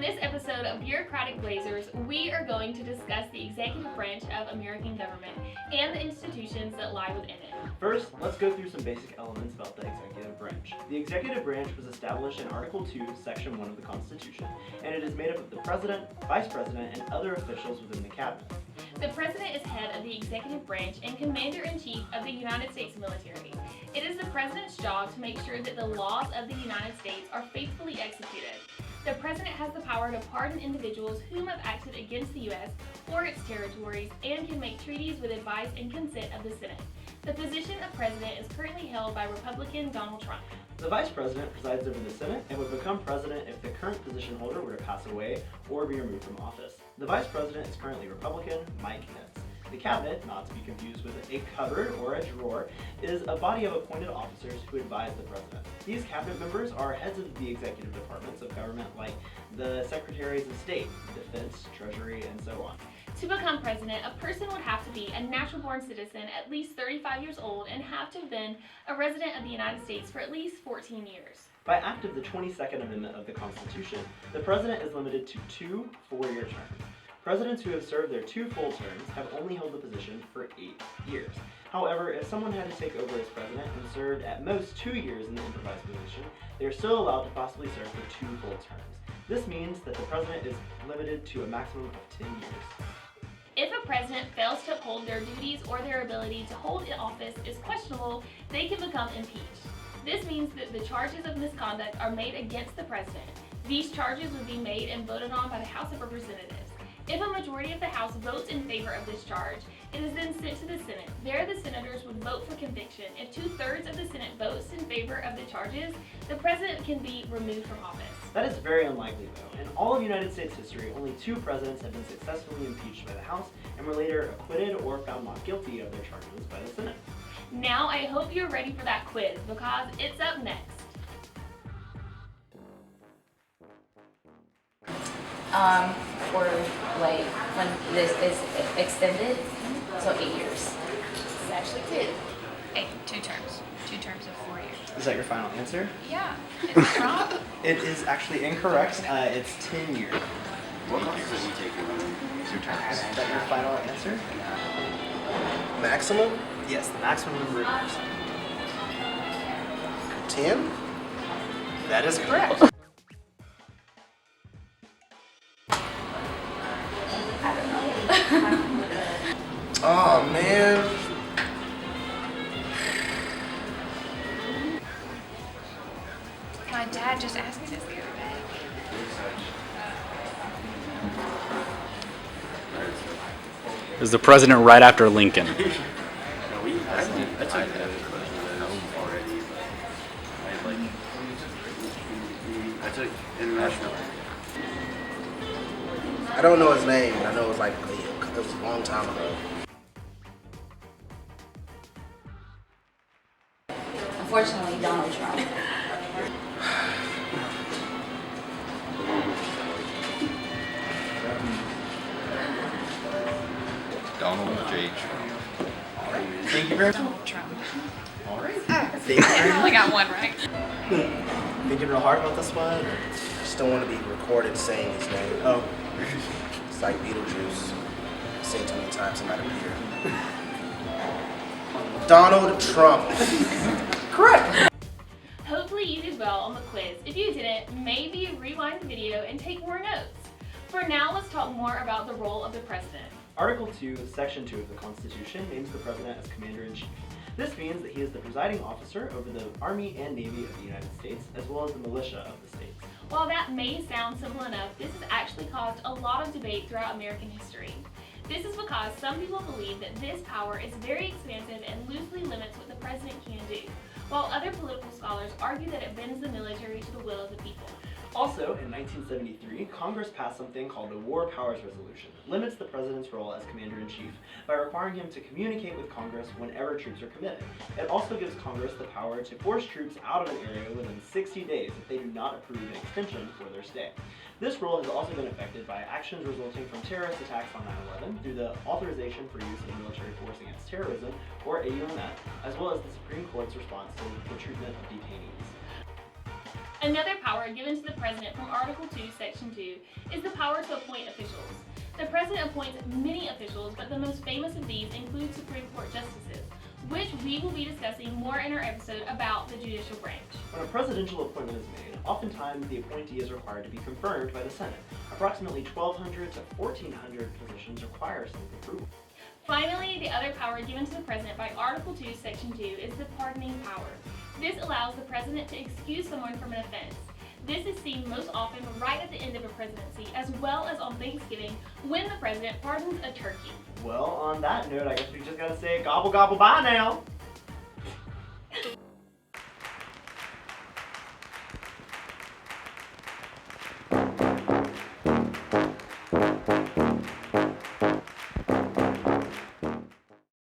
this episode of Bureaucratic Blazers, we are going to discuss the executive branch of American government and the institutions that lie within it. First, let's go through some basic elements about the executive branch. The executive branch was established in Article 2, Section 1 of the Constitution, and it is made up of the President, Vice President, and other officials within the Cabinet. The President is head of the executive branch and Commander-in-Chief of the United States military. It is the President's job to make sure that the laws of the United States are faithfully executed. The President has the power to pardon individuals whom have acted against the U.S. or its territories and can make treaties with advice and consent of the Senate. The position of President is currently held by Republican Donald Trump. The Vice President presides over the Senate and would become President if the current position holder were to pass away or be removed from office. The Vice President is currently Republican Mike Pence. The Cabinet, not to be confused with a cupboard or a drawer, is a body of appointed officers who advise the President. These Cabinet members are heads of the executive departments of government like the Secretaries of State, Defense, Treasury, and so on. To become president, a person would have to be a natural-born citizen, at least 35 years old, and have to have been a resident of the United States for at least 14 years. By act of the 22nd Amendment of the Constitution, the President is limited to 2 four-year terms. Presidents who have served their 2 full terms have only held the position for 8 years. However, if someone had to take over as president and served at most 2 years in the improvised position, they are still allowed to possibly serve for 2 full terms. This means that the president is limited to a maximum of 10 years. If a president fails to uphold their duties or their ability to hold office is questionable, they can become impeached. This means that the charges of misconduct are made against the president. These charges would be made and voted on by the House of Representatives. If a majority of the House votes in favor of this charge, it is then sent to the Senate. There, the senators would vote for conviction. If 2/3 of the Senate votes in favor of the charges, the president can be removed from office. That is very unlikely, though. In all of United States history, only 2 presidents have been successfully impeached by the House and were later acquitted or found not guilty of their charges by the Senate. Now, I hope you're ready for that quiz because it's up next. For like when this is extended, so 8 years. It's actually 2. 2 terms. 2 terms of 4 years. Is that your final answer? Yeah. Is it wrong? It is actually incorrect. It's 10 years. What courses are you taking on 2 terms? Is that your final answer? Maximum? Yes, the maximum number of years. 10? That is correct. Oh man. My dad just asked me this the other day. Is the president right after Lincoln? No, I took already. I took international. I don't know his name, but I know it was like it was a long time ago. Unfortunately, Donald Trump. Donald J. Trump. Thank you very much. Donald Trump. All right. I only got one right. Thinking real hard about this one? Or? Just don't want to be recorded saying his name. Oh. It's like Beetlejuice. Say it too many times, it might appear. Donald Trump. Correct. Hopefully you did well on the quiz. If you didn't, maybe rewind the video and take more notes. For now, let's talk more about the role of the president. Article 2, Section 2 of the Constitution names the President as Commander-in-Chief. This means that he is the presiding officer over the Army and Navy of the United States, as well as the militia of the states. While that may sound simple enough, this has actually caused a lot of debate throughout American history. This is because some people believe that this power is very expansive and loosely limits what the president can do, while other political scholars argue that it bends the military to the will of the people. Also, in 1973, Congress passed something called the War Powers Resolution that limits the president's role as commander-in-chief by requiring him to communicate with Congress whenever troops are committed. It also gives Congress the power to force troops out of an area within 60 days if they do not approve an extension for their stay. This rule has also been affected by actions resulting from terrorist attacks on 9/11 through the Authorization for Use of Military Force Against Terrorism, or AUMF, as well as the Supreme Court's response to the treatment of detainees. Another power given to the president from Article 2, Section 2 is the power to appoint officials. The president appoints many officials, but the most famous of these include Supreme Court justices, which we will be discussing more in our episode about the judicial branch. When a presidential appointment is made, oftentimes the appointee is required to be confirmed by the Senate. Approximately 1,200 to 1,400 positions require Senate approval. Finally, the other power given to the president by Article 2, Section 2 is the pardoning power. This allows the president to excuse someone from an offense. This is seen most often right at the end of a presidency, as well as on Thanksgiving when the president pardons a turkey. Well, on that note, I guess we just gotta say gobble gobble bye now.